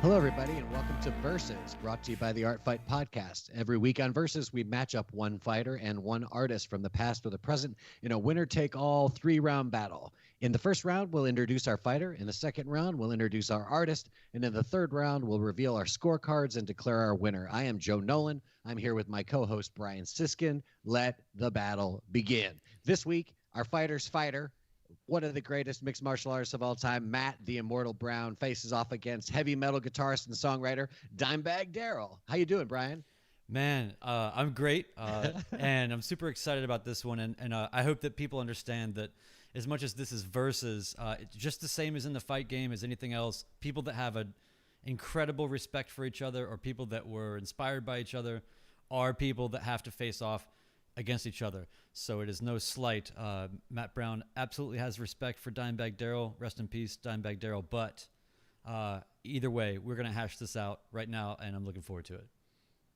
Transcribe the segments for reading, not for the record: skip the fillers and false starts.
Hello, everybody, and welcome to Versus, brought to you by the Art Fight Podcast. Every week on Versus, we match up one fighter and one artist from the past or the present in a winner-take-all three-round battle. In the first round, we'll introduce our fighter. In the second round, we'll introduce our artist. And in the third round, we'll reveal our scorecards and declare our winner. I am Joe Nolan. I'm here with my co-host, Brian Siskin. Let the battle begin. This week, our fighter's fighter, one of the greatest mixed martial artists of all time, Matt the Immortal Brown, faces off against heavy metal guitarist and songwriter Dimebag Darrell. How you doing, Brian? Man, I'm great, and I'm super excited about this one, and I hope that people understand that as much as this is versus, it's just the same as in the fight game as anything else. People that have an incredible respect for each other or people that were inspired by each other are people that have to face off against each other. So it is no slight. Matt Brown absolutely has respect for Dimebag Darrell. Rest in peace, Dimebag Darrell. But either way, we're going to hash this out right now, and I'm looking forward to it.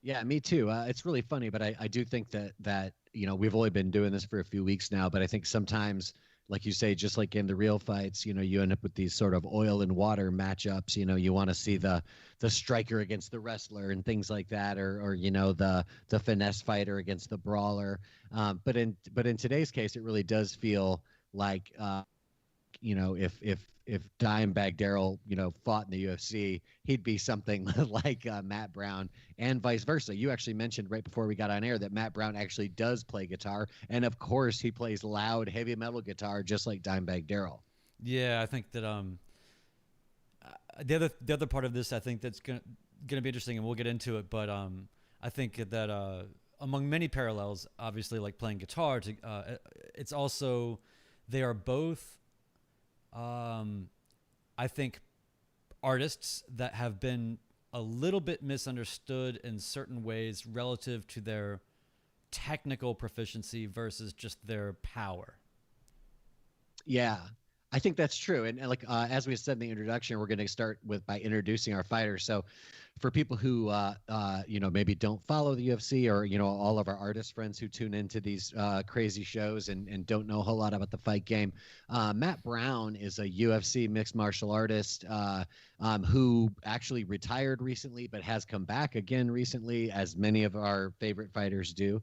Yeah, me too. It's really funny, but I do think that we've only been doing this for a few weeks now, but I think sometimes, like you say, just like in the real fights, you end up with these sort of oil and water matchups. You want to see the striker against the wrestler and things like that, or the finesse fighter against the brawler. But in today's case, it really does feel like if Dimebag Darrell, fought in the UFC, he'd be something like Matt Brown, and vice versa. You actually mentioned right before we got on air that Matt Brown actually does play guitar, and of course he plays loud, heavy metal guitar just like Dimebag Darrell. Yeah, I think that the other part of this, I think that's gonna be interesting, and we'll get into it. But I think that among many parallels, obviously, like playing guitar, it's also they are both. I think artists that have been a little bit misunderstood in certain ways relative to their technical proficiency versus just their power. Yeah, I think that's true. And like as we said in the introduction, we're going to start by introducing our fighters. So for people who maybe don't follow the UFC, or all of our artist friends who tune into these crazy shows and don't know a whole lot about the fight game, Matt Brown is a UFC mixed martial artist who actually retired recently but has come back again recently, as many of our favorite fighters do.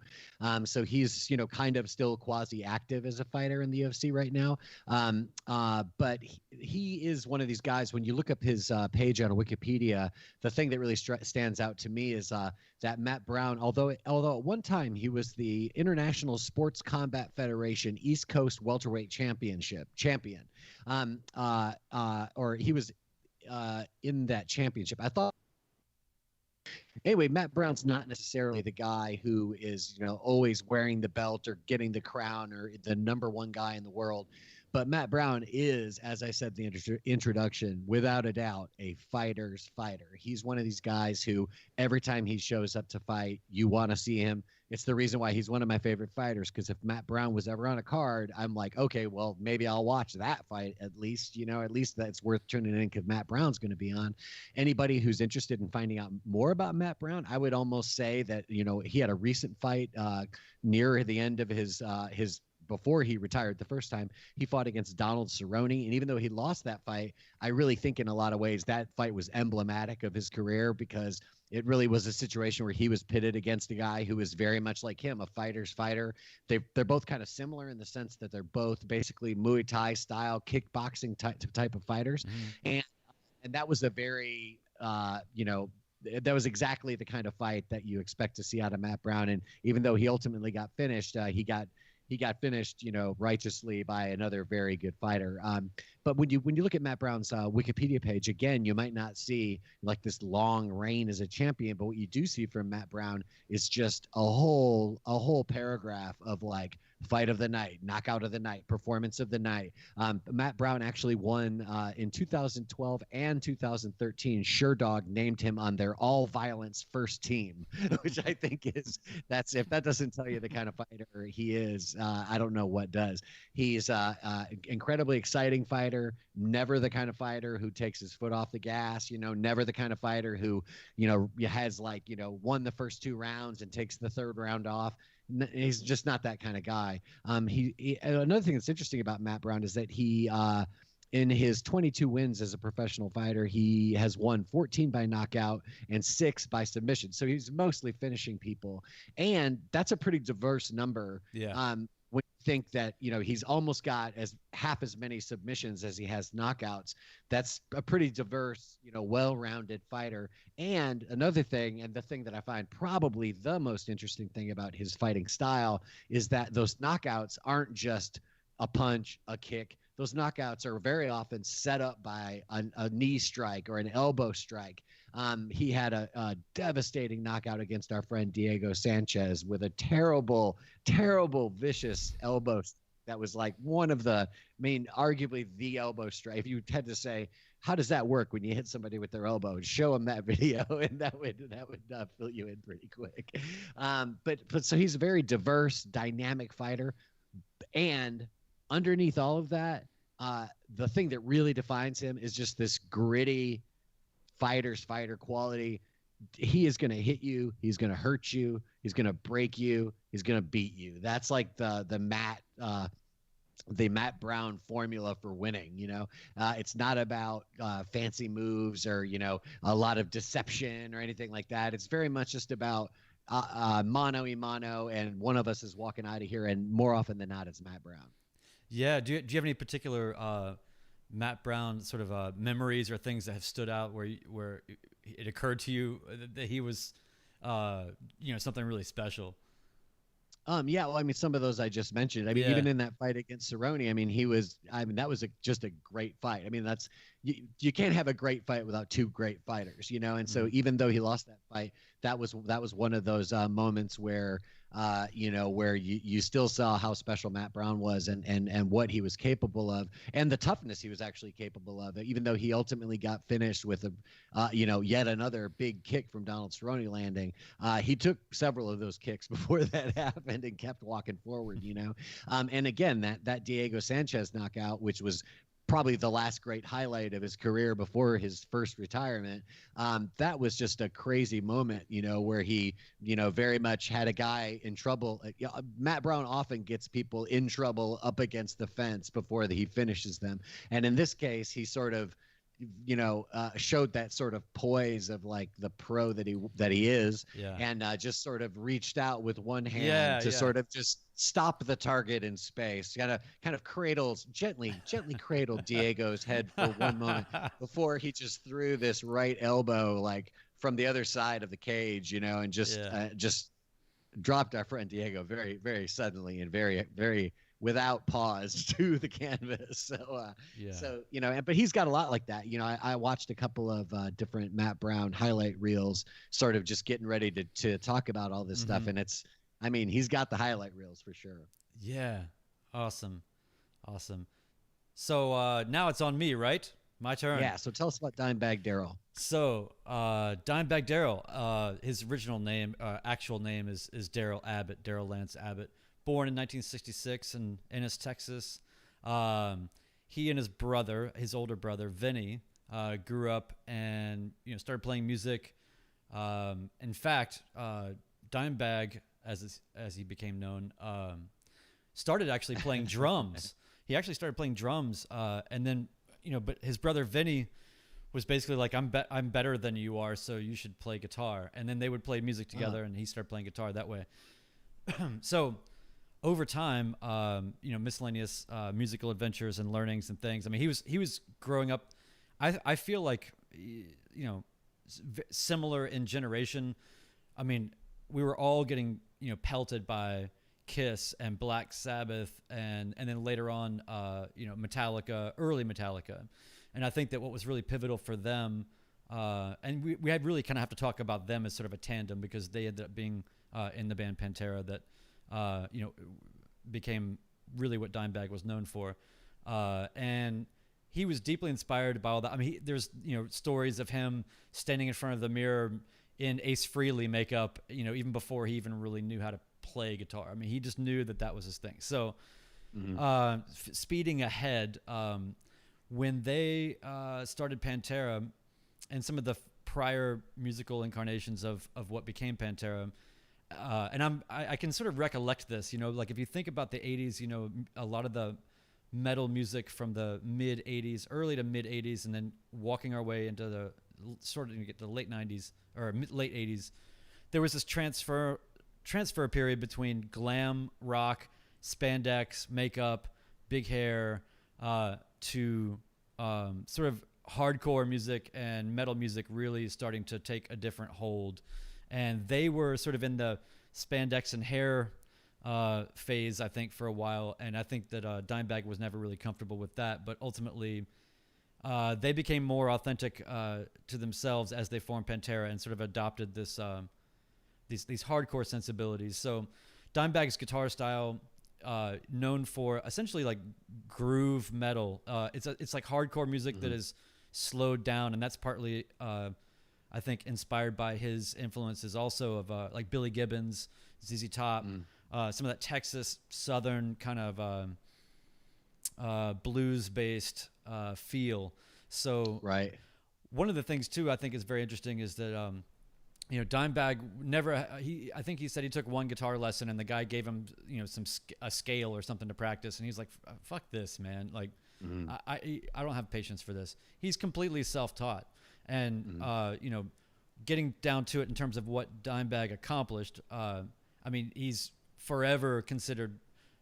So he's kind of still quasi active as a fighter in the UFC right now. But he is one of these guys. When you look up his page on Wikipedia, the thing that really stands out to me is that Matt Brown, although at one time he was the International Sports Combat Federation East Coast Welterweight champion, or he was in that championship. I thought. Anyway, Matt Brown's not necessarily the guy who is, always wearing the belt or getting the crown or the number one guy in the world. But Matt Brown is, as I said in the introduction, without a doubt, a fighter's fighter. He's one of these guys who every time he shows up to fight, you want to see him. It's the reason why he's one of my favorite fighters, because if Matt Brown was ever on a card, I'm like, okay, well, maybe I'll watch that fight at least. At least that's worth tuning in because Matt Brown's going to be on. Anybody who's interested in finding out more about Matt Brown, I would almost say that, he had a recent fight near the end of his before he retired the first time. He fought against Donald Cerrone, and even though he lost that fight, I really think in a lot of ways that fight was emblematic of his career, because it really was a situation where he was pitted against a guy who was very much like him, a fighter's fighter. They're both kind of similar in the sense that they're both basically Muay Thai style kickboxing type of fighters. Mm-hmm. And that was a very that was exactly the kind of fight that you expect to see out of Matt Brown. And even though he ultimately got finished, he got finished, righteously by another very good fighter. But when you look at Matt Brown's Wikipedia page, again, you might not see like this long reign as a champion, but what you do see from Matt Brown is just a whole paragraph of like fight of the night, knockout of the night, performance of the night. Matt Brown actually won in 2012 and 2013. Sherdog named him on their all violence first team, which I think if that doesn't tell you the kind of fighter he is, I don't know what does. He's incredibly exciting fighter, never the kind of fighter who takes his foot off the gas, never the kind of fighter who, has won the first two rounds and takes the third round off. He's just not that kind of guy. Another thing that's interesting about Matt Brown is that he in his 22 wins as a professional fighter, he has won 14 by knockout and 6 by submission. So he's mostly finishing people. And that's a pretty diverse number. Yeah. When you think that, he's almost got as half as many submissions as he has knockouts, that's a pretty diverse, well-rounded fighter. And another thing, and the thing that I find probably the most interesting thing about his fighting style, is that those knockouts aren't just a punch, a kick. Those knockouts are very often set up by a knee strike or an elbow strike. He had a devastating knockout against our friend Diego Sanchez with a terrible, terrible, vicious elbow that was like one of the, arguably the elbow strike. If you had to say, how does that work when you hit somebody with their elbow? Show them that video, and that would fill you in pretty quick. But so he's a very diverse, dynamic fighter, and underneath all of that, the thing that really defines him is just this gritty fighter quality. He is going to hit you. He's going to hurt you. He's going to break you. He's going to beat you. That's like the Matt Brown formula for winning. It's not about fancy moves or a lot of deception or anything like that. It's very much just about mano a mano, and one of us is walking out of here, and more often than not, it's Matt Brown. Yeah. Do you have any particular Matt Brown sort of memories or things that have stood out where it occurred to you that he was, something really special? Yeah, well, some of those I just mentioned. Even in that fight against Cerrone, that was just a great fight. That's you can't have a great fight without two great fighters, And so even though he lost that fight, that was one of those moments where where you still saw how special Matt Brown was and what he was capable of, and the toughness he was actually capable of, even though he ultimately got finished with yet another big kick from Donald Cerrone landing. He took several of those kicks before that happened and kept walking forward, and again, that Diego Sanchez knockout, which was probably the last great highlight of his career before his first retirement. That was just a crazy moment, where he, very much had a guy in trouble. Matt Brown often gets people in trouble up against the fence before he finishes them. And in this case, he sort of, showed that sort of poise of like the pro that he is, and just sort of reached out with one hand to sort of just stop the target in space. Kind of gently cradled Diego's head for one moment before he just threw this right elbow like from the other side of the cage, and just dropped our friend Diego very, very suddenly and very, very without pause to the canvas. So but he's got a lot like that. I watched a couple of different Matt Brown highlight reels, sort of just getting ready to talk about all this stuff. And it's, he's got the highlight reels for sure. Yeah. Awesome. So now it's on me, right? My turn. Yeah. So tell us about Dimebag Darrell. So Dimebag Darrell, his original name, actual name is Darrell Abbott, Darrell Lance Abbott. Born in 1966 in Ennis, Texas. He and his brother, his older brother, Vinny, grew up and started playing music. In fact, Dimebag, as he became known, started actually playing drums. He actually started playing drums, and then but his brother Vinny was basically like, I'm better than you are, so you should play guitar. And then they would play music together, and he started playing guitar that way. So over time, miscellaneous musical adventures and learnings and things. He was growing up. I feel like, similar in generation. We were all getting pelted by Kiss and Black Sabbath, and then later on, Metallica, early Metallica, and I think that what was really pivotal for them, and we had really kind of have to talk about them as sort of a tandem, because they ended up being in the band Pantera that. Became really what Dimebag was known for. And he was deeply inspired by all that. There's, stories of him standing in front of the mirror in Ace Frehley makeup, even before he even really knew how to play guitar. He just knew that was his thing. So, speeding ahead, when they started Pantera and some of the prior musical incarnations of what became Pantera, and I can sort of recollect this, like if you think about the 80s, a lot of the metal music from the mid 80s, early to mid 80s, and then walking our way into the sort of get to the late 90s or late 80s. There was this transfer period between glam rock, spandex, makeup, big hair, to sort of hardcore music and metal music really starting to take a different hold. And they were sort of in the spandex and hair phase, I think, for a while. And I think that Dimebag was never really comfortable with that. But ultimately, they became more authentic to themselves as they formed Pantera and sort of adopted this these hardcore sensibilities. So Dimebag's guitar style, known for essentially like groove metal. It's like hardcore music that is slowed down, and that's partly I think inspired by his influences also of like Billy Gibbons, ZZ Top, some of that Texas Southern kind of blues based feel. So Right. one of the things too I think is very interesting is that Dimebag never. I think he said he took one guitar lesson and the guy gave him a scale or something to practice, and he's like, "Fuck this, man! Like, I don't have patience for this." He's completely self-taught, and getting down to it in terms of what Dimebag accomplished. I mean, he's forever considered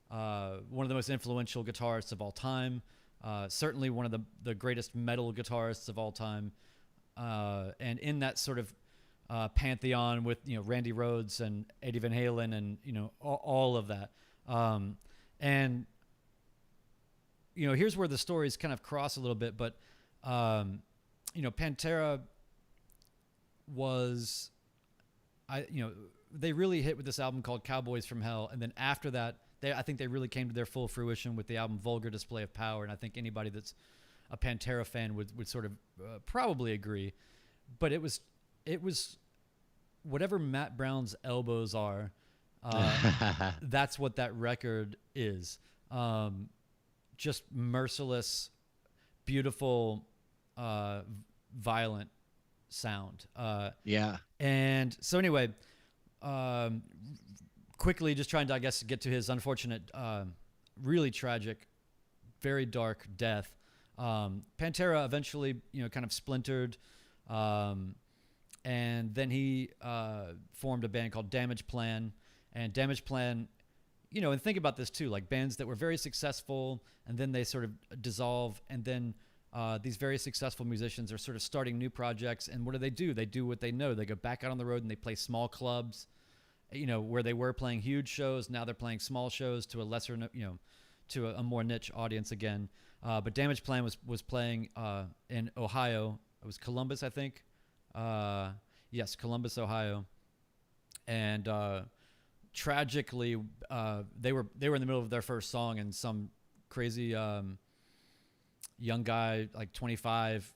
one of the most influential guitarists of all time. Certainly one of the greatest metal guitarists of all time, and in that sort of pantheon with Randy Rhoads and Eddie Van Halen and all of that, and here's where the stories kind of cross a little bit, but Pantera was they really hit with this album called Cowboys from Hell, and then after that I think they really came to their full fruition with the album Vulgar Display of Power, and I think anybody that's a Pantera fan would sort of probably agree. But it was whatever Matt Brown's elbows are, that's what that record is. Just merciless, beautiful, violent sound. Yeah. And so anyway, quickly just trying to, I guess, get to his unfortunate, really tragic, very dark death. Pantera eventually, kind of splintered. And then he formed a band called Damage Plan. And Damage Plan, and think about this too, like bands that were very successful and then they sort of dissolve. And then these very successful musicians are sort of starting new projects. And what do? They do what they know. They go back out on the road and they play small clubs, where they were playing huge shows. Now they're playing small shows to a lesser, to a more niche audience again. But Damage Plan was playing in Ohio. It was Columbus, I think. Yes, Columbus, Ohio. And tragically, they were in the middle of their first song, and some crazy young guy, like 25,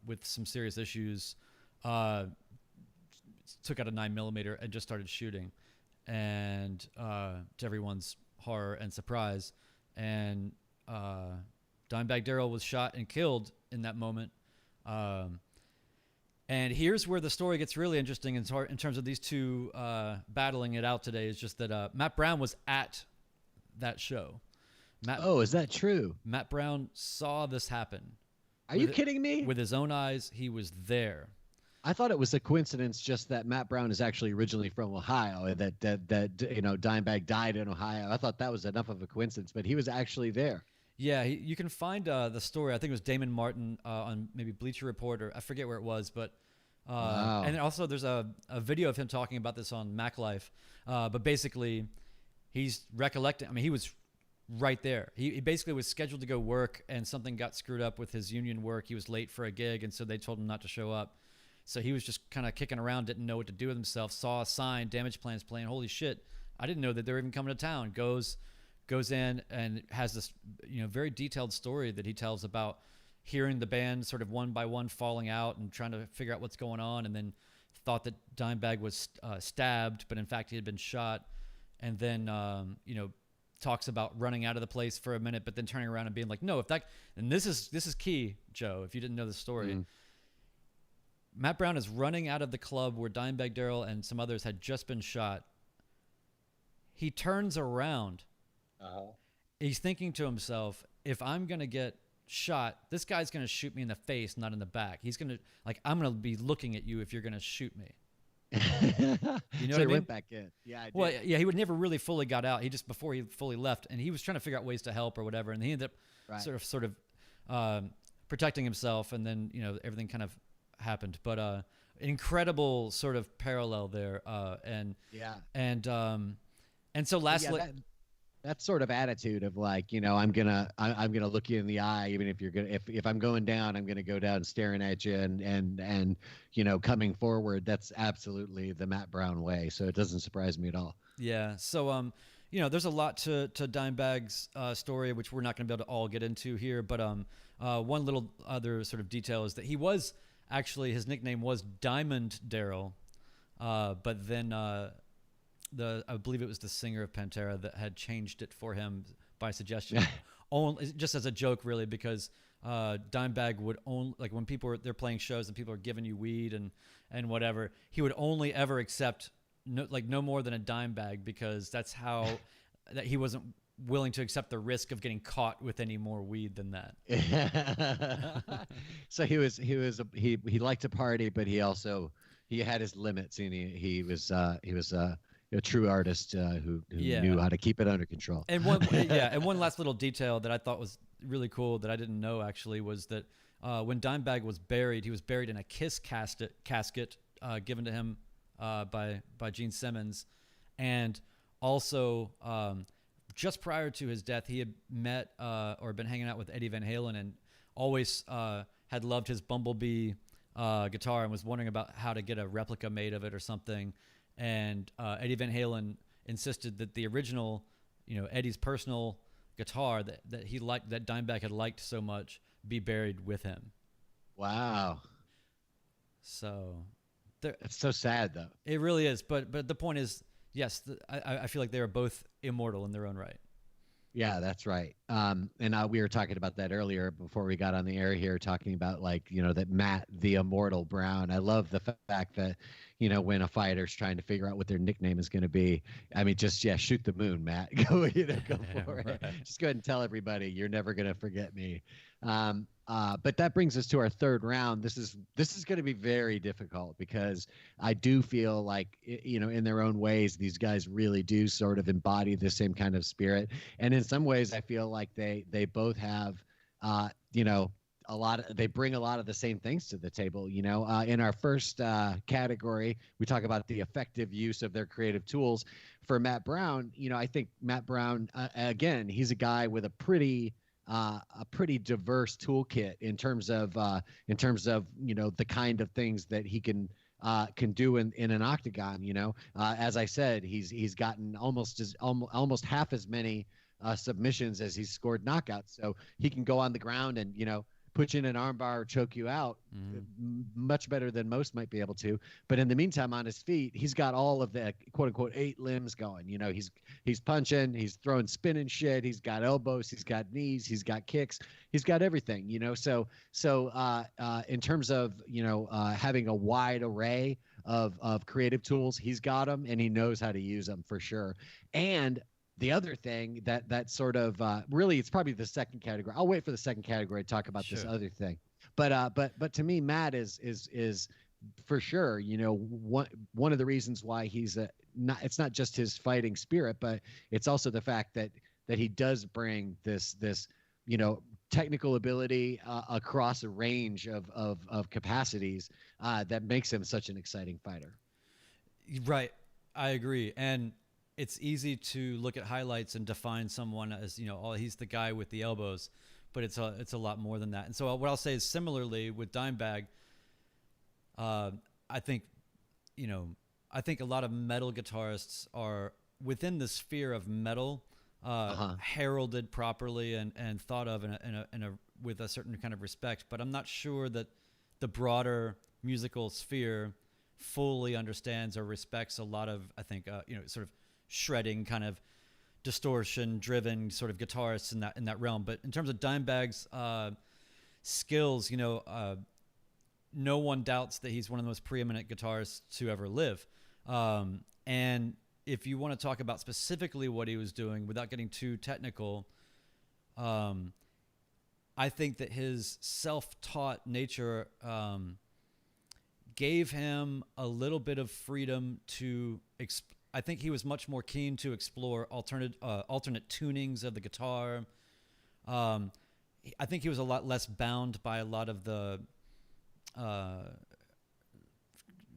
with some serious issues, took out a 9mm and just started shooting, and to everyone's horror and surprise, and Dimebag Darrell was shot and killed in that moment. And here's where the story gets really interesting in terms of these two battling it out today. Is just that Matt Brown was at that show. Is that true? Matt Brown saw this happen. Are you kidding me? With his own eyes, he was there. I thought it was a coincidence just that Matt Brown is actually originally from Ohio, and that Dimebag died in Ohio. I thought that was enough of a coincidence, but he was actually there. Yeah, you can find the story. I think it was Damon Martin on maybe Bleacher Report, or I forget where it was, but wow. And also there's a video of him talking about this on Mac Life. But basically, he's recollecting. I mean, he was right there. He basically was scheduled to go work, and something got screwed up with his union work. He was late for a gig, and so they told him not to show up. So he was just kind of kicking around, didn't know what to do with himself. Saw a sign, Damage Plan's playing. Holy shit! I didn't know that they were even coming to town. Goes in and has this very detailed story that he tells about hearing the band sort of one by one falling out and trying to figure out what's going on, and then thought that Dimebag was stabbed, but in fact he had been shot, and then talks about running out of the place for a minute, but then turning around and being like, no, and this is key, Joe, if you didn't know the story. Matt Brown is running out of the club where Dimebag Darrell and some others had just been shot. He turns around he's thinking to himself, if I'm going to get shot, this guy's going to shoot me in the face, not in the back. He's going to, like, I'm going to be looking at you if you're going to shoot me. You know So what I he mean? went back in. Yeah, I did. Well, yeah, he would never really fully got out. He just, before he fully left, and he was trying to figure out ways to help or whatever. And he ended up Right. sort of protecting himself. And then, you know, everything kind of happened, but incredible sort of parallel there. Yeah. And so lastly, That sort of attitude of like, you know, I'm gonna look you in the eye, even if you're gonna, if I'm going down, I'm gonna go down staring at you and you know, coming forward. That's absolutely the Matt Brown way. So it doesn't surprise me at all. yeah. So, you know, there's a lot to Dimebag's story, which we're not going to be able to all get into here. But one little other sort of detail is that he was actually, his nickname was Diamond Darrell, but then I believe it was the singer of Pantera that had changed it for him by suggestion, only just as a joke, really, because Dimebag would only, like, when they're playing shows and people are giving you weed and whatever, he would only ever accept no more than a dime bag, because that's how that he wasn't willing to accept the risk of getting caught with any more weed than that. So he liked to party, but he had his limits, and he was a true artist who knew how to keep it under control. And one last little detail that I thought was really cool that I didn't know actually was that when Dimebag was buried, he was buried in a Kiss casket given to him by Gene Simmons, and also just prior to his death, he had met or been hanging out with Eddie Van Halen, and always had loved his Bumblebee guitar and was wondering about how to get a replica made of it or something. And Eddie Van Halen insisted that the original, you know, Eddie's personal guitar that he liked, that Dimebag had liked so much, be buried with him. Wow. So it's so sad, though. It really is. But the point is, yes, I feel like they are both immortal in their own right. Yeah, that's right. And we were talking about that earlier before we got on the air here, talking about, like, you know, that Matt, the Immortal Brown. I love the fact that, you know, when a fighter's trying to figure out what their nickname is going to be, I mean, just, shoot the moon, Matt. Go for it. Just go ahead and tell everybody you're never going to forget me. But that brings us to our third round. This is going to be very difficult, because I do feel like, you know, in their own ways, these guys really do sort of embody the same kind of spirit. And in some ways, I feel like they both have, you know, they bring a lot of the same things to the table. You know, in our first category, we talk about the effective use of their creative tools. For Matt Brown, you know, I think Matt Brown, again, he's a guy with a pretty diverse toolkit in terms of you know, the kind of things that he can do in an octagon. You know, as I said, he's gotten almost half as many submissions as he's scored knockouts. So he can go on the ground and, you know, put you in an armbar or choke you out much better than most might be able to. But in the meantime, on his feet, he's got all of the quote unquote 8 limbs going. You know, he's punching, he's throwing spinning shit, he's got elbows, he's got knees, he's got kicks, he's got everything, you know. So in terms of, you know, having a wide array of creative tools, he's got them, and he knows how to use them for sure. And the other thing that sort of really, it's probably the second category. I'll wait for the second category to talk about this other thing. But to me, Matt is for sure, you know, one of the reasons why he's it's not just his fighting spirit, but it's also the fact that he does bring this, you know, technical ability across a range of capacities that makes him such an exciting fighter. Right. I agree. And it's easy to look at highlights and define someone as, you know, oh, he's the guy with the elbows, but it's a lot more than that. And so what I'll say is, similarly with Dimebag, I think a lot of metal guitarists are within the sphere of metal, heralded properly and thought of with a certain kind of respect. But I'm not sure that the broader musical sphere fully understands or respects a lot of, I think, you know, sort of shredding, kind of distortion driven sort of guitarists in that realm. But in terms of Dimebag's skills, you know, no one doubts that he's one of the most preeminent guitarists to ever live. And if you want to talk about specifically what he was doing without getting too technical, Um, I think that his self-taught nature gave him a little bit of freedom to. I think he was much more keen to explore alternate tunings of the guitar. Um, I think he was a lot less bound by a lot of the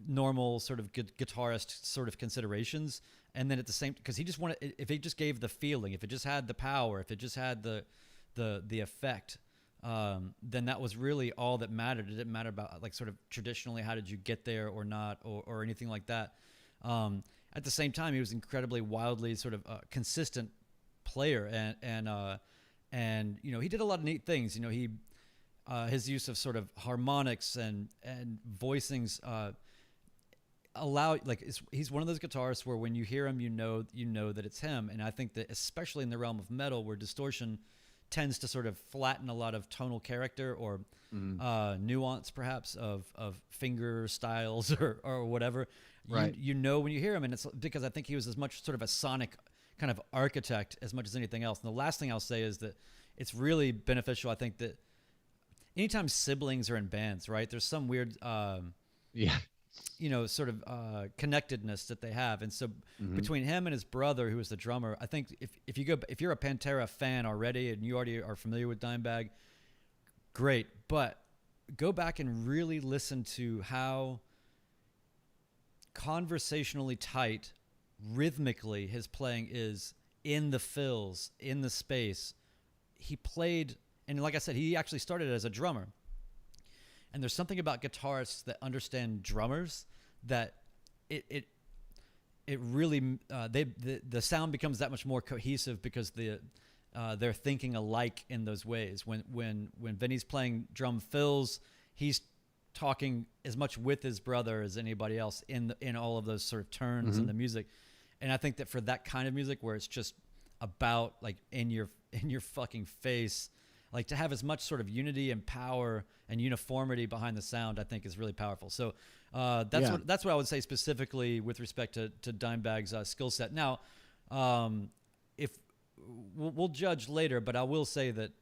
normal sort of guitarist sort of considerations. And then at the same, because he just wanted, if he just gave the feeling, if it just had the power, if it just had the effect, then that was really all that mattered. It didn't matter about like sort of traditionally how did you get there or not, or anything like that. At the same time, he was incredibly wildly sort of consistent player, and you know, he did a lot of neat things. You know, he his use of sort of harmonics and voicings he's one of those guitarists where when you hear him, you know that it's him. And I think that especially in the realm of metal, where distortion tends to sort of flatten a lot of tonal character or nuance, perhaps of finger styles or whatever. Right. You know when you hear him, and it's because I think he was as much sort of a sonic kind of architect as much as anything else. And the last thing I'll say is that it's really beneficial. I think that anytime siblings are in bands, right, there's some weird, you know, sort of connectedness that they have. And so between him and his brother, who was the drummer, I think if you're a Pantera fan already and you already are familiar with Dimebag, great. But go back and really listen to how conversationally tight rhythmically his playing is in the fills, in the space. He played, and like I said, he actually started as a drummer. And there's something about guitarists that understand drummers that it really the sound becomes that much more cohesive because they're thinking alike in those ways. When Vinny's playing drum fills, he's talking as much with his brother as anybody else in all of those sort of turns in the music. And I think that for that kind of music where it's just about like in your fucking face, like to have as much sort of unity and power and uniformity behind the sound, I think is really powerful. So that's what I would say specifically with respect to Dimebag's skill set. Now, if we'll judge later, but I will say that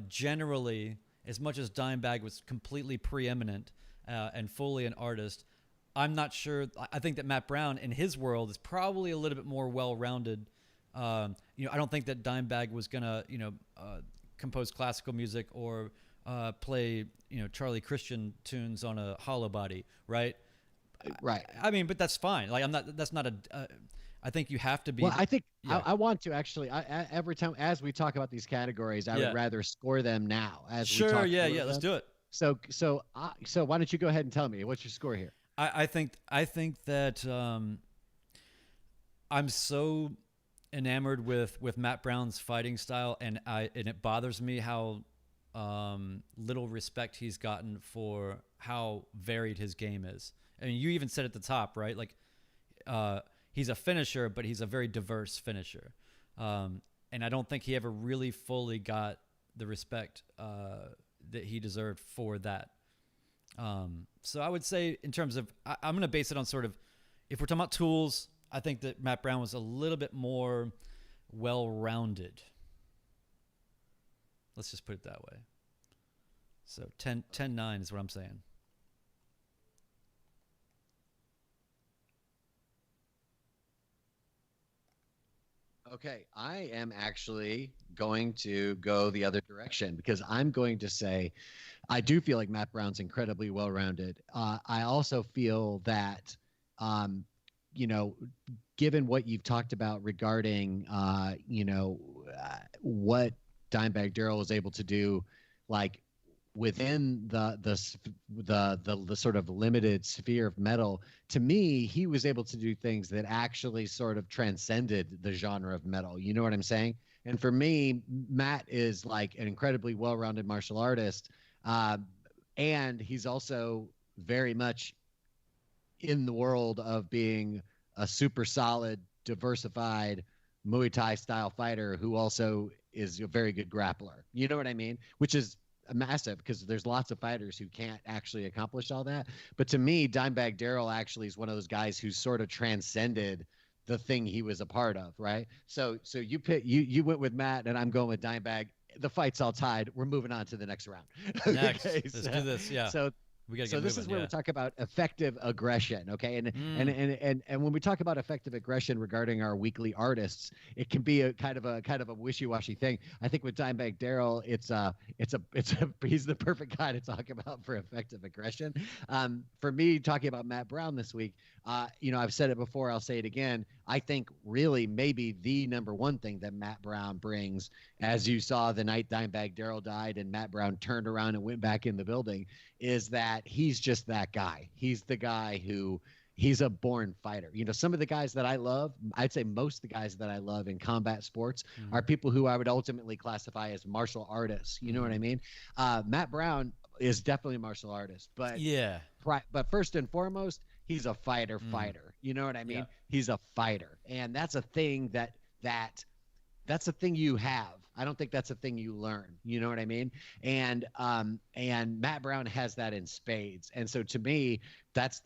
generally, as much as Dimebag was completely preeminent and fully an artist, I'm not sure. I think that Matt Brown in his world is probably a little bit more well-rounded. You know, I don't think that Dimebag was gonna, compose classical music or play, Charlie Christian tunes on a hollow body, right? Right. I mean, but that's fine. Like, that's not I think you have to be. Well, I think I want to actually. Every time as we talk about these categories, I would rather score them now. As we talk let's do it. So why don't you go ahead and tell me what's your score here? I think that I'm so enamored with Matt Brown's fighting style, and it bothers me how little respect he's gotten for how varied his game is. I mean, you even said at the top, right? Like, he's a finisher, but he's a very diverse finisher. And I don't think he ever really fully got the respect that he deserved for that. So I would say in terms of, I'm going to base it on sort of, if we're talking about tools, I think that Matt Brown was a little bit more well-rounded. Let's just put it that way. So 10-9 is what I'm saying. Okay, I am actually going to go the other direction because I'm going to say I do feel like Matt Brown's incredibly well-rounded. I also feel that, given what you've talked about regarding, what Dimebag Darrell was able to do, like within the sort of limited sphere of metal, to me, he was able to do things that actually sort of transcended the genre of metal. You know what I'm saying? And for me, Matt is like an incredibly well-rounded martial artist. And he's also very much in the world of being a super solid, diversified Muay Thai style fighter who also is a very good grappler. You know what I mean? Which is massive because there's lots of fighters who can't actually accomplish all that. But to me, Dimebag Darrell actually is one of those guys who sort of transcended the thing he was a part of, right? So you went with Matt and I'm going with Dimebag. the fight's all tied. We're moving on to the next round. Next, Okay, let's do this. Yeah, so we gotta so get this moving. is where Yeah. we talk about effective aggression, okay? And when we talk about effective aggression regarding our weekly artists, it can be a kind of a wishy-washy thing. I think with Dimebag Darrell, it's a he's the perfect guy to talk about for effective aggression. For me, talking about Matt Brown this week, I've said it before, I'll say it again. I think really maybe the number one thing that Matt Brown brings, as you saw the night Dimebag Darrell died and Matt Brown turned around and went back in the building, is that he's just that guy. He's the guy who he's a born fighter. Some of the guys that I love, I'd say most of the guys that I love in combat sports are people who I would ultimately classify as martial artists. You know what I mean? Matt Brown is definitely a martial artist, but Yeah. but first and foremost, he's a fighter. You know what I mean? Yeah. He's a fighter, and that's a thing that's a thing you have. I don't think that's a thing you learn. You know what I mean? And Matt Brown has that in spades. And so to me, that's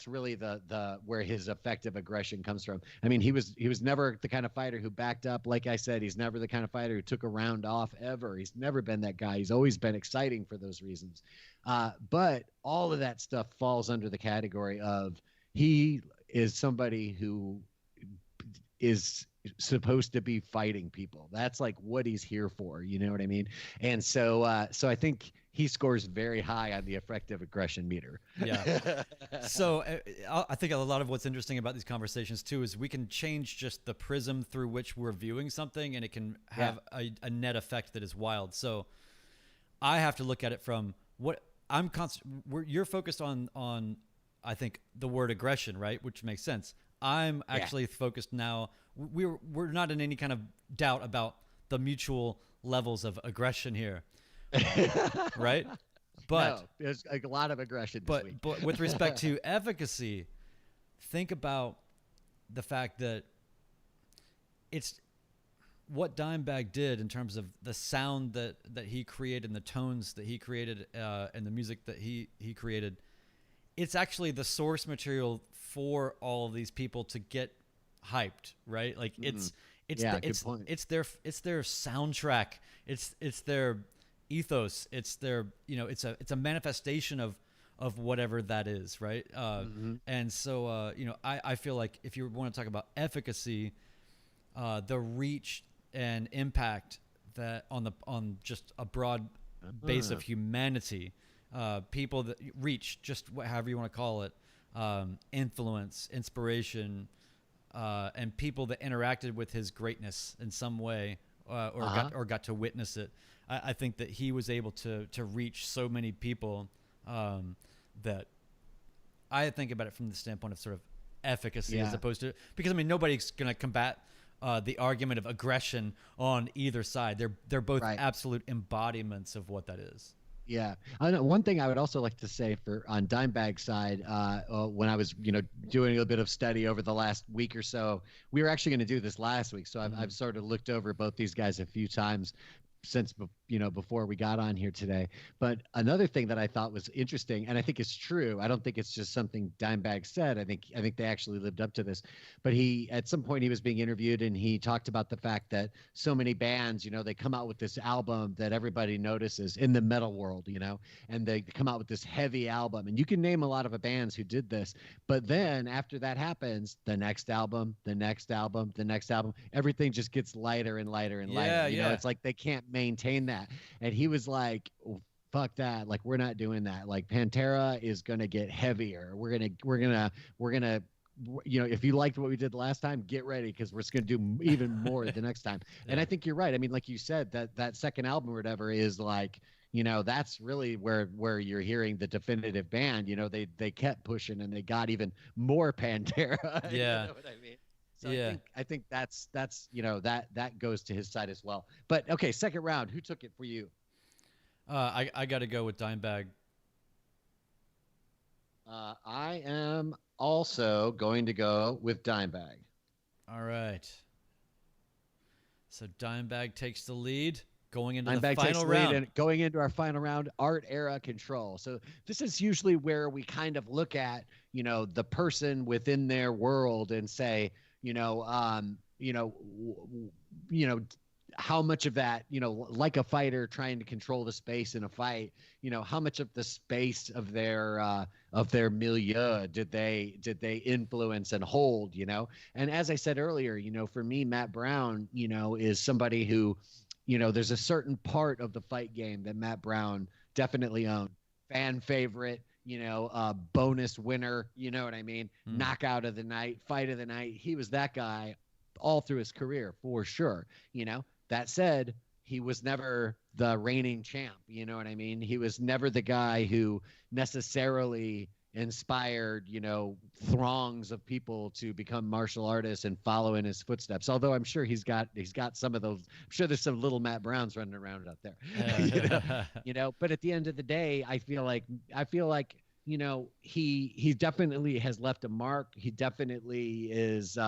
really the where his effective aggression comes from. I mean, he was never the kind of fighter who backed up. Like I said, he's never the kind of fighter who took a round off ever. He's never been that guy. He's always been exciting for those reasons. But all of that stuff falls under the category of he is somebody who is supposed to be fighting people. That's like what he's here for. You know what I mean? And so I think he scores very high on the effective aggression meter. Yeah. So I think a lot of what's interesting about these conversations too is we can change just the prism through which we're viewing something, and it can have a net effect that is wild. So I have to look at it from what I'm you're focused on I think the word aggression, right? Which makes sense. I'm actually focused now. We're not in any kind of doubt about the mutual levels of aggression here, right? But no, there's a lot of aggression this week. But with respect to efficacy, think about the fact that it's what Dimebag did in terms of the sound that he created and the tones that he created and the music that he created. It's actually the source material for all of these people to get hyped, right? Like it's their soundtrack. It's their ethos. It's their, it's a manifestation of whatever that is, right? And so, I feel like if you want to talk about efficacy, the reach and impact that on just a broad base of humanity, people that reach, just however you want to call it, influence, inspiration, and people that interacted with his greatness in some way, or got to witness it. I think that he was able to reach so many people that I think about it from the standpoint of sort of efficacy as opposed to, because I mean nobody's going to combat the argument of aggression on either side. They're both absolute embodiments of what that is. Yeah. I know one thing I would also like to say on Dimebag's side, when I was, doing a bit of study over the last week or so, we were actually going to do this last week. So I've sort of looked over both these guys a few times since, before we got on here today. But another thing that I thought was interesting, and I think it's true, I don't think it's just something Dimebag said. I think they actually lived up to this. But at some point he was being interviewed and he talked about the fact that so many bands, they come out with this album that everybody notices in the metal world, and they come out with this heavy album. And you can name a lot of bands who did this. But then after that happens, the next album, the next album, the next album, everything just gets lighter and lighter and lighter. It's like they can't maintain that. And he was like, oh, fuck that. Like, we're not doing that. Like, Pantera is going to get heavier. We're going to, if you liked what we did last time, get ready, because we're going to do even more the next time. And I think you're right. I mean, like you said, that second album or whatever is like, that's really where you're hearing the definitive band. They kept pushing and they got even more Pantera. Yeah. You know what I mean? So I think that's that goes to his side as well. But okay, second round, who took it for you? I got to go with Dimebag. I am also going to go with Dimebag. All right. So Dimebag takes the lead going into the final round. And going into our final round, art era control. So this is usually where we kind of look at, the person within their world and say, how much of that, like a fighter trying to control the space in a fight, how much of the space of their milieu did they influence and hold, And as I said earlier, for me, Matt Brown, is somebody who, there's a certain part of the fight game that Matt Brown definitely owned. Fan favorite, bonus winner, you know what I mean? Knockout of the night, fight of the night. He was that guy all through his career for sure. That said, he was never the reigning champ. You know what I mean? He was never the guy who necessarily inspired, throngs of people to become martial artists and follow in his footsteps. Although I'm sure he's got some of those. I'm sure there's some little Matt Browns running around out there. But at the end of the day, I feel like he definitely has left a mark. He definitely is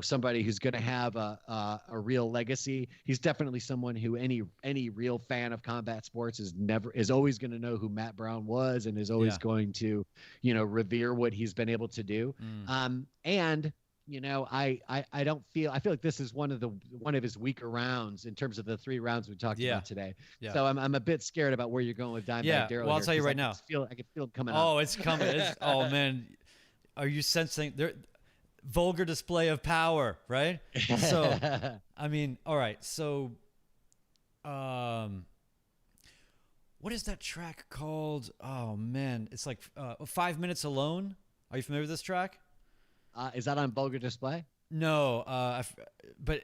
somebody who's going to have a real legacy. He's definitely someone who any real fan of combat sports is always going to know who Matt Brown was, and is always going to, revere what he's been able to do. And I feel like this is one of his weaker rounds in terms of the 3 rounds we talked about today. Yeah. So I'm a bit scared about where you're going with Dimebag Darrell. Well, I'll tell you right now. I can feel it coming up. Oh, it's coming. Oh man, are you sensing there? Vulgar display of power, right? So, I mean, all right. So, what is that track called? Oh man, it's like 5 Minutes Alone. Are you familiar with this track? Is that on Vulgar Display? No, but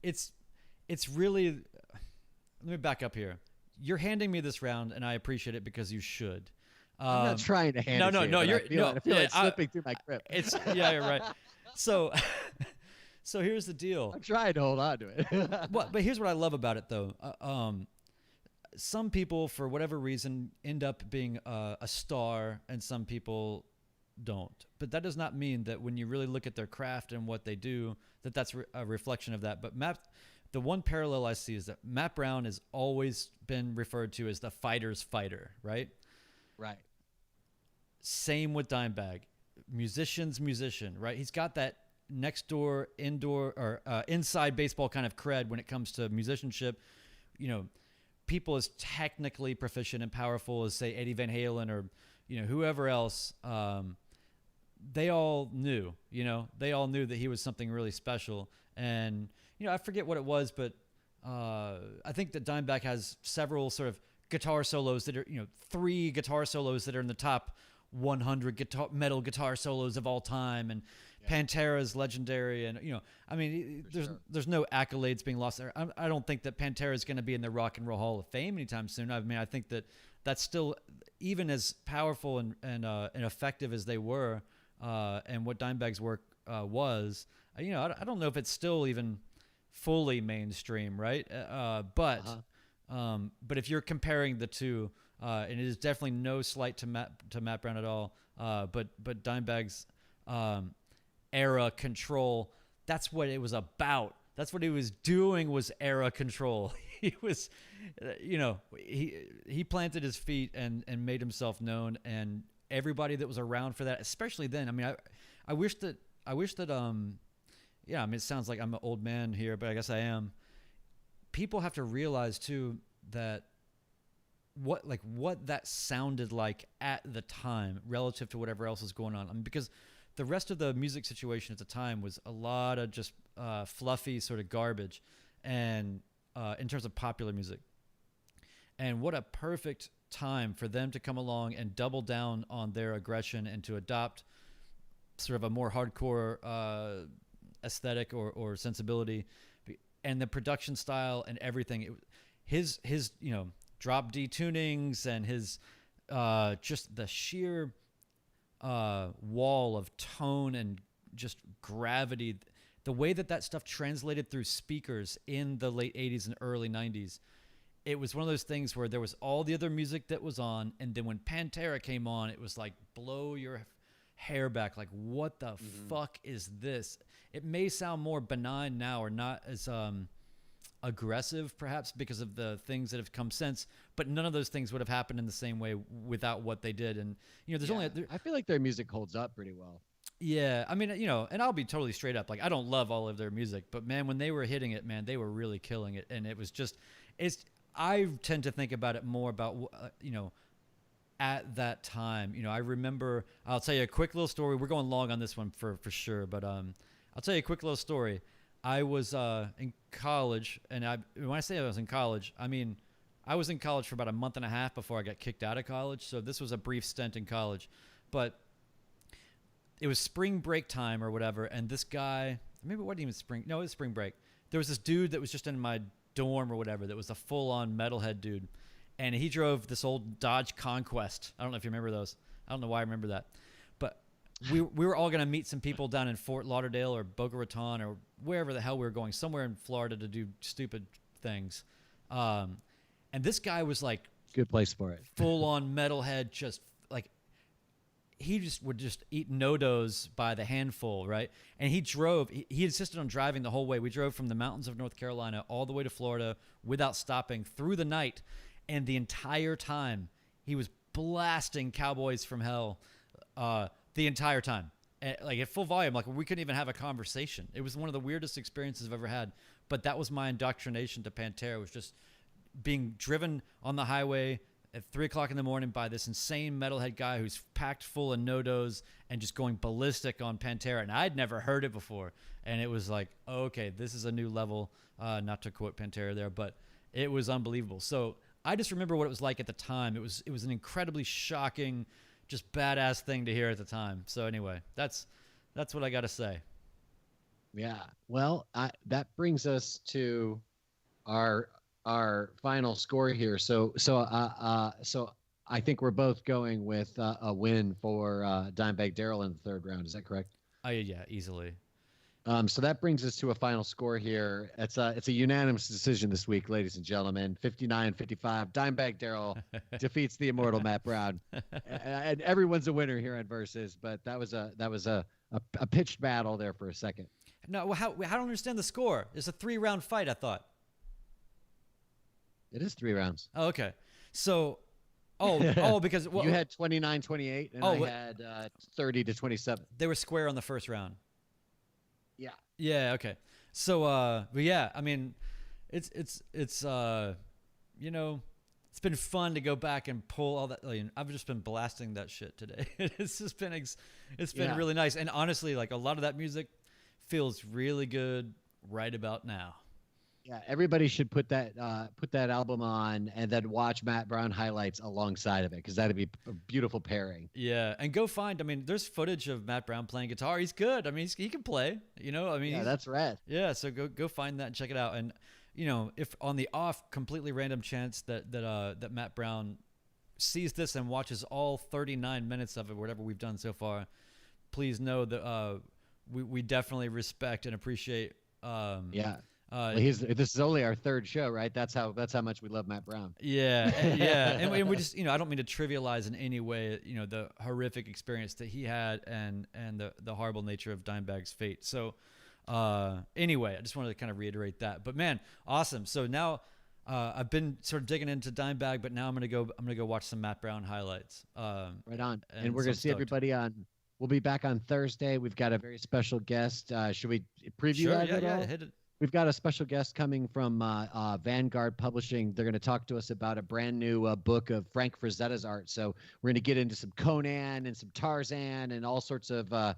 it's really. Let me back up here. You're handing me this round, and I appreciate it because you should. I'm not trying to hand it to you. I feel like slipping through my grip. You're right. So here's the deal. I'm trying to hold on to it. But here's what I love about it, though. Some people, for whatever reason, end up being a star, and some people don't. But that does not mean that when you really look at their craft and what they do, that's a reflection of that. But the one parallel I see is that Matt Brown has always been referred to as the fighter's fighter, right? Right. Same with Dimebag. Musician's musician, right? He's got that next door, indoor, or inside baseball kind of cred when it comes to musicianship. People as technically proficient and powerful as, say, Eddie Van Halen or, whoever else, they all knew that he was something really special. And, I forget what it was, but I think that Dimebag has several sort of guitar solos that are, 3 guitar solos that are in the top 100 metal guitar solos of all time, and Pantera's legendary, and there's no accolades being lost there. I don't think that Pantera is going to be in the Rock and Roll Hall of Fame anytime soon. I mean, I think that that's still, even as powerful and effective as they were, and what Dimebag's work was. I don't know if it's still even fully mainstream, right? But if you're comparing the two. And it is definitely no slight to Matt Brown at all. But Dimebag's era control, that's what it was about. That's what he was doing, was era control. He was, he planted his feet and made himself known, and everybody that was around for that, especially then. I mean, I wish that it sounds like I'm an old man here, but I guess I am. People have to realize too that what that sounded like at the time relative to whatever else is going on. I mean, because the rest of the music situation at the time was a lot of just fluffy sort of garbage, and in terms of popular music. And what a perfect time for them to come along and double down on their aggression and to adopt sort of a more hardcore aesthetic or sensibility, and the production style and everything. His drop D tunings and his just the sheer wall of tone and just gravity, the way that stuff translated through speakers in the late 80s and early 90s. It was one of those things where there was all the other music that was on, and then when Pantera came on, it was like blow your hair back, like what the fuck is this? It may sound more benign now, or not as aggressive perhaps because of the things that have come since, but none of those things would have happened in the same way without what they did. And there's only I feel like their music holds up pretty well. Yeah, I mean, and I'll be totally straight up. Like, I don't love all of their music, but man, when they were hitting it, man, they were really killing it, and it was just, it's. I tend to think about it more about, at that time. I remember. I'll tell you a quick little story. We're going long on this one for sure, but I'll tell you a quick little story. I was in college, and when I say I was in college, I mean I was in college for about a month and a half before I got kicked out of college. So this was a brief stint in college, but it was spring break time or whatever, and this guy, maybe it wasn't even spring. No, it was spring break. There was this dude that was just in my dorm or whatever that was a full-on metalhead dude, and he drove this old Dodge Conquest. I don't know if you remember those. I don't know why I remember that, but we were all gonna meet some people down in Fort Lauderdale or Boca Raton or wherever the hell we were going, somewhere in Florida to do stupid things. And this guy was like, Good place for it. full-on metalhead, just like he just would just eat no-dos by the handful, right? And he drove. He insisted on driving the whole way. We drove from the mountains of North Carolina all the way to Florida without stopping through the night, and the entire time he was blasting Cowboys from Hell the entire time, like at full volume. Like we couldn't even have a conversation. It was one of the weirdest experiences I've ever had. But that was my indoctrination to Pantera. Was just being driven on the highway at 3 o'clock in the morning by this insane metalhead guy who's packed full of no-dos and just going ballistic on Pantera. And I'd never heard it before. And it was like, oh, okay, this is a new level. Not to quote Pantera there, but it was unbelievable. So I just remember what it was like at the time. It was an incredibly shocking, just badass thing to hear at the time. So anyway, that's what I got to say. Yeah. Well, that brings us to our final score here. So I think we're both going with a win for Dimebag Darrell in the third round. Is that correct? Oh yeah, easily. So that brings us to a final score here. It's a unanimous decision this week, ladies and gentlemen. 59-55. Dimebag Darrell defeats the immortal Matt Brown, and everyone's a winner here on Versus. But that was a pitched battle there for a second. No, I don't understand the score. It's a 3-round fight, I thought. It is 3 rounds. Oh, okay. So, because you had 29-28, and I had 30-27. They were square on the first round. Yeah. Yeah. Okay. So, but yeah, I mean, it's it's been fun to go back and pull all that. I've just been blasting that shit today. It's just been really nice, and honestly, like a lot of that music feels really good right about now. Yeah, everybody should put that album on and then watch Matt Brown highlights alongside of it, because that'd be a beautiful pairing. Yeah, and go find. I mean, there's footage of Matt Brown playing guitar. He's good. I mean, he can play. Yeah, that's rad. Yeah, so go find that and check it out. And if on the off completely random chance that Matt Brown sees this and watches all 39 minutes of it, whatever we've done so far, please know that we definitely respect and appreciate. Yeah. This is only our third show, right? That's how much we love Matt Brown. Yeah, yeah, and we just, I don't mean to trivialize in any way, the horrific experience that he had and the horrible nature of Dimebag's fate. So, anyway, I just wanted to kind of reiterate that. But man, awesome. So now, I've been sort of digging into Dimebag, but now I'm gonna go watch some Matt Brown highlights. Right on, and we're gonna see everybody on. We'll be back on Thursday. We've got a very special guest. Should we preview that at all? Hit it. We've got a special guest coming from Vanguard Publishing. They're going to talk to us about a brand new book of Frank Frazetta's art. So we're going to get into some Conan and some Tarzan and all sorts of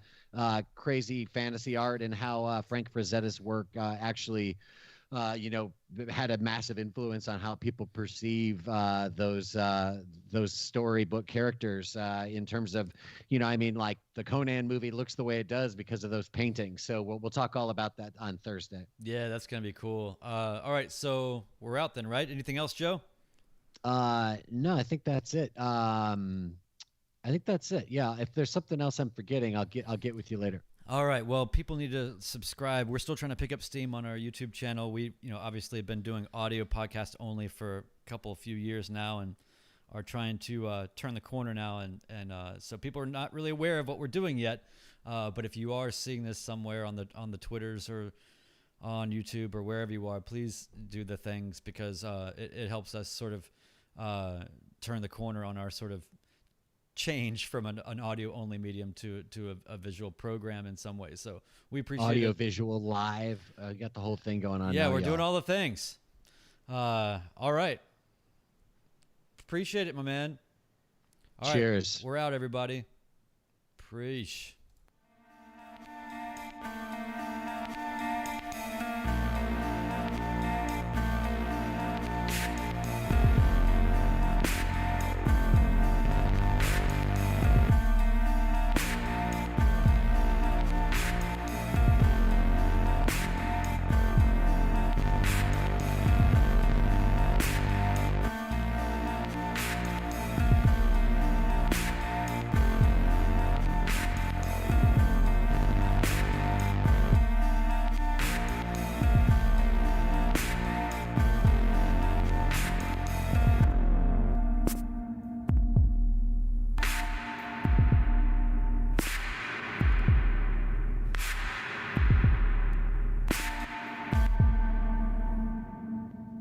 crazy fantasy art, and how Frank Frazetta's work actually had a massive influence on how people perceive those storybook characters in terms of, like the Conan movie looks the way it does because of those paintings. So we'll talk all about that on Thursday. Yeah, that's going to be cool. All right, so we're out then, right? Anything else, Joe? No, I think that's it. I think that's it. Yeah, if there's something else I'm forgetting, I'll get with you later. All right. Well, people need to subscribe. We're still trying to pick up steam on our YouTube channel. We, obviously have been doing audio podcast only for a few years now, and are trying to turn the corner now. And so people are not really aware of what we're doing yet. But if you are seeing this somewhere on the Twitters or on YouTube or wherever you are, please do the things, because it helps us sort of turn the corner on our sort of change from an audio only medium to a visual program in some ways. So we appreciate Audio, it. visual, live. Got the whole thing going on. Yeah, now, we're y'all. doing all the things. All right. Appreciate it, my man. All right, Cheers. we're out, everybody. Preach.